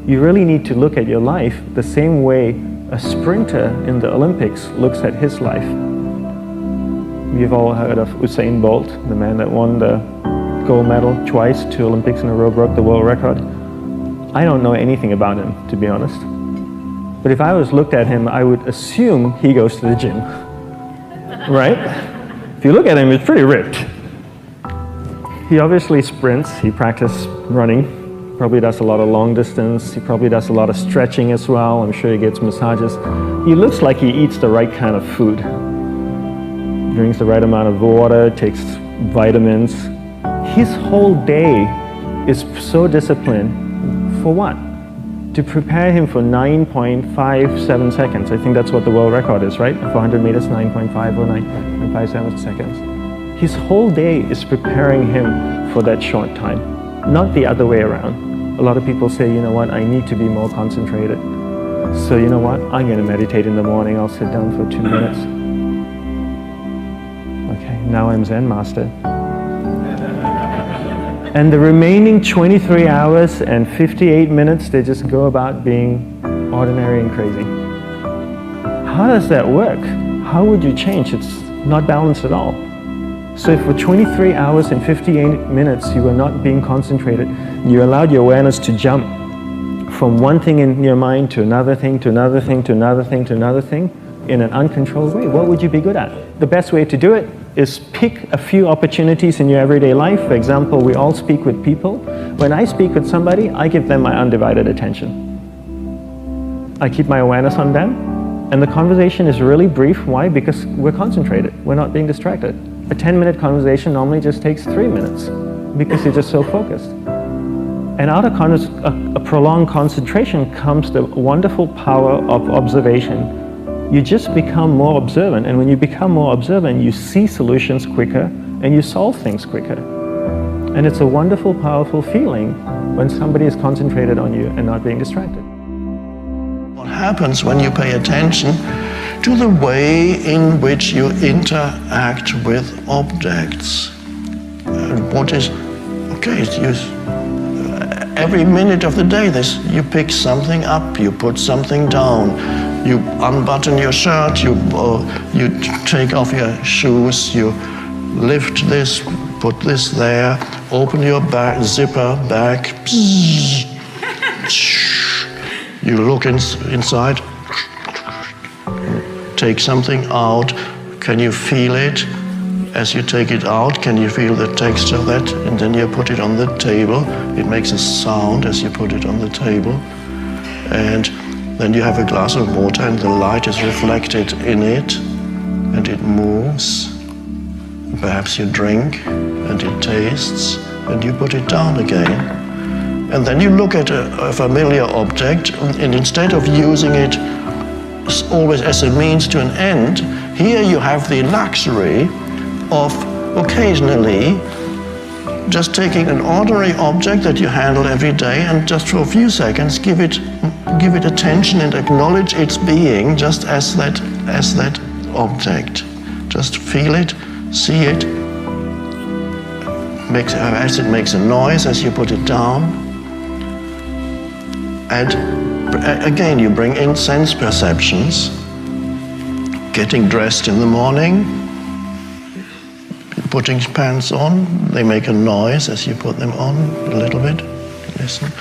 You really need to look at your life the same way a sprinter in the Olympics looks at his life. You've all heard of Usain Bolt, the man that won the gold medal twice, 2 Olympics in a row, broke the world record. I don't know anything about him, to be honest. But if I was looked at him, I would assume he goes to the gym, right? If you look at him, he's pretty ripped. He obviously sprints, he practices running, probably does a lot of long distance, he probably does a lot of stretching as well, I'm sure he gets massages. He looks like he eats the right kind of food, drinks the right amount of water, takes vitamins. His whole day is so disciplined. For what? To prepare him for 9.57 seconds. I think that's what the world record is, right? For 100 meters, 9.5 or 9.57 seconds. His whole day is preparing him for that short time, not the other way around. A lot of people say, you know what, I need to be more concentrated. So you know what, I'm going to meditate in the morning, I'll sit down for 2 minutes. Okay, now I'm Zen master. And the remaining 23 hours and 58 minutes, they just go about being ordinary and crazy. How does that work? How would you change? It's not balanced at all. So if for 23 hours and 58 minutes you were not being concentrated, you allowed your awareness to jump from one thing in your mind to another thing, to another thing, to another thing, to another thing, in an uncontrolled way, what would you be good at? The best way to do it is pick a few opportunities in your everyday life. For example, we all speak with people. When I speak with somebody, I give them my undivided attention. I keep my awareness on them, and the conversation is really brief. Why? Because we're concentrated. We're not being distracted. A 10-minute conversation normally just takes 3 minutes because you're just so focused. And out of a prolonged concentration comes the wonderful power of observation. You just become more observant, and when you become more observant, you see solutions quicker and you solve things quicker. And it's a wonderful, powerful feeling when somebody is concentrated on you and not being distracted. What happens when you pay attention to the way in which you interact with objects? What is, okay, every minute of the day, you pick something up, you put something down, you unbutton your shirt, you take off your shoes, you lift this, put this there, open your zipper bag, you look inside, take something out. Can you feel it? As you take it out, can you feel the texture of that? And then you put it on the table. It makes a sound as you put it on the table. And then you have a glass of water and the light is reflected in it and it moves. Perhaps you drink and it tastes and you put it down again. And then you look at a familiar object, and instead of using it always as a means to an end, here you have the luxury of occasionally just taking an ordinary object that you handle every day and just for a few seconds give it attention and acknowledge its being just as that object. Just feel it, see it, as it makes a noise as you put it down. And again, you bring in sense perceptions. Getting dressed in the morning, putting pants on, they make a noise as you put them on a little bit. Listen.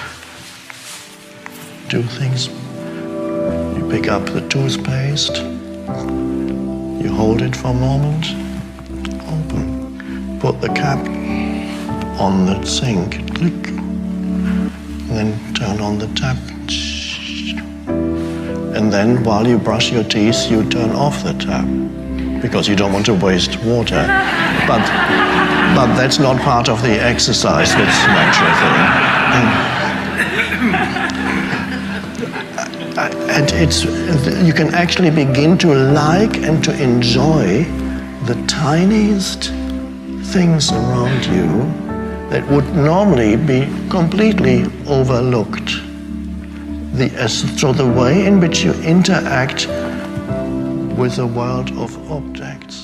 Do things. You pick up the toothpaste. You hold it for a moment. Open. Put the cap on the sink. Click. And then turn on the tap. And then while you brush your teeth, you turn off the tap because you don't want to waste water. But that's not part of the exercise, that's a natural thing. And you can actually begin to like and to enjoy the tiniest things around you that would normally be completely overlooked. So the way in which you interact with the world of objects.